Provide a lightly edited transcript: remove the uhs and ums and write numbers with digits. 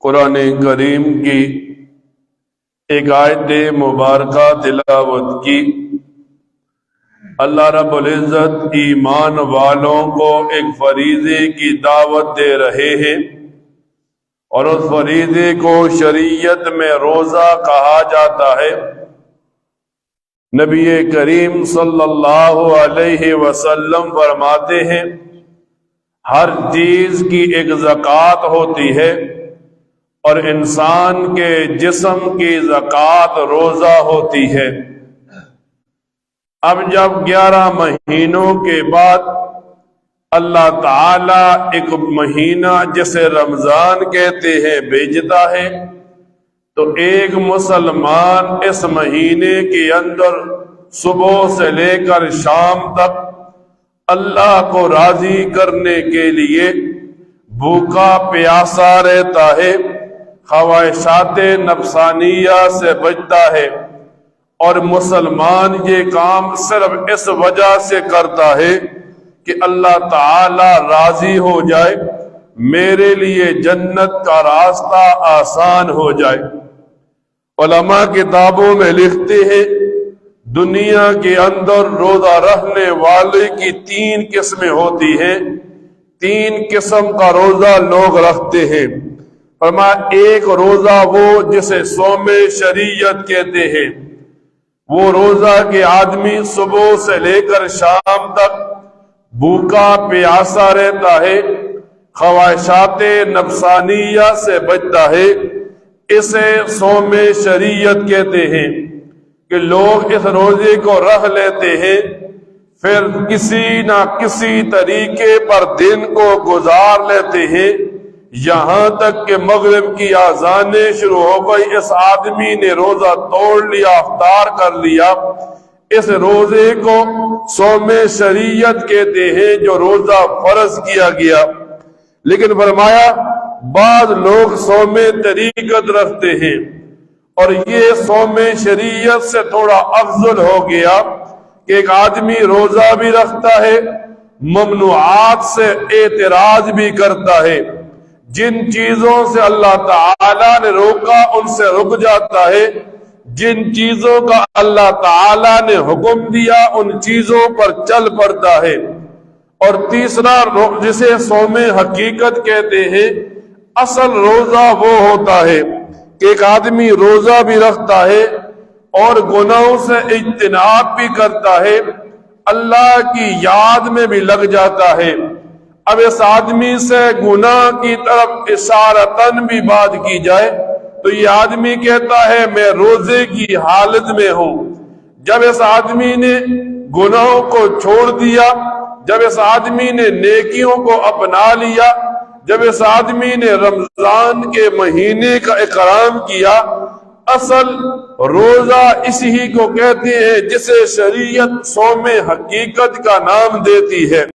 قرآن کریم کی ایک آیت مبارکہ تلاوت کی۔ اللہ رب العزت ایمان والوں کو ایک فریضے کی دعوت دے رہے ہیں، اور اس فریضے کو شریعت میں روزہ کہا جاتا ہے۔ نبی کریم صلی اللہ علیہ وسلم فرماتے ہیں ہر چیز کی ایک زکوٰۃ ہوتی ہے، اور انسان کے جسم کی زکوٰۃ روزہ ہوتی ہے۔ اب جب 11 مہینوں کے بعد اللہ تعالی ایک مہینہ جسے رمضان کہتے ہیں بھیجتا ہے، تو ایک مسلمان اس مہینے کے اندر صبح سے لے کر شام تک اللہ کو راضی کرنے کے لیے بھوکا پیاسا رہتا ہے، خواہشات نفسانیہ سے بچتا ہے، اور مسلمان یہ کام صرف اس وجہ سے کرتا ہے کہ اللہ تعالی راضی ہو جائے، میرے لیے جنت کا راستہ آسان ہو جائے۔ علماء کتابوں میں لکھتے ہیں دنیا کے اندر روزہ رکھنے والے کی 3 قسمیں ہوتی ہیں۔ 3 قسم کا روزہ لوگ رکھتے ہیں۔ فرمایا ایک روزہ وہ جسے صوم شریعت کہتے ہیں، وہ روزہ کے آدمی صبح سے لے کر شام تک بھوکا پیاسا رہتا ہے، خواہشات نفسانیہ سے بچتا ہے، اسے صوم شریعت کہتے ہیں۔ کہ لوگ اس روزے کو رکھ لیتے ہیں، پھر کسی نہ کسی طریقے پر دن کو گزار لیتے ہیں، یہاں تک کہ مغرب کی اذانیں شروع ہو گئی، اس آدمی نے روزہ توڑ لیا، افطار کر لیا۔ اس روزے کو صوم شریعت کہتے ہیں جو روزہ فرض کیا گیا۔ لیکن فرمایا بعض لوگ صوم طریقت رکھتے ہیں، اور یہ صوم شریعت سے تھوڑا افضل ہو گیا کہ ایک آدمی روزہ بھی رکھتا ہے، ممنوعات سے اعتراض بھی کرتا ہے، جن چیزوں سے اللہ تعالی نے روکا ان سے رک جاتا ہے، جن چیزوں کا اللہ تعالی نے حکم دیا ان چیزوں پر چل پڑتا ہے۔ اور تیسرا جسے صوم حقیقت کہتے ہیں، اصل روزہ وہ ہوتا ہے کہ ایک آدمی روزہ بھی رکھتا ہے اور گناہوں سے اجتناب بھی کرتا ہے، اللہ کی یاد میں بھی لگ جاتا ہے۔ اب اس آدمی سے گناہ کی طرف اشارتاً بھی بات کی جائے تو یہ آدمی کہتا ہے میں روزے کی حالت میں ہوں۔ جب اس آدمی نے گناہوں کو چھوڑ دیا، جب اس آدمی نے نیکیوں کو اپنا لیا، جب اس آدمی نے رمضان کے مہینے کا اکرام کیا، اصل روزہ اسی کو کہتے ہیں جسے شریعت صوم حقیقت کا نام دیتی ہے۔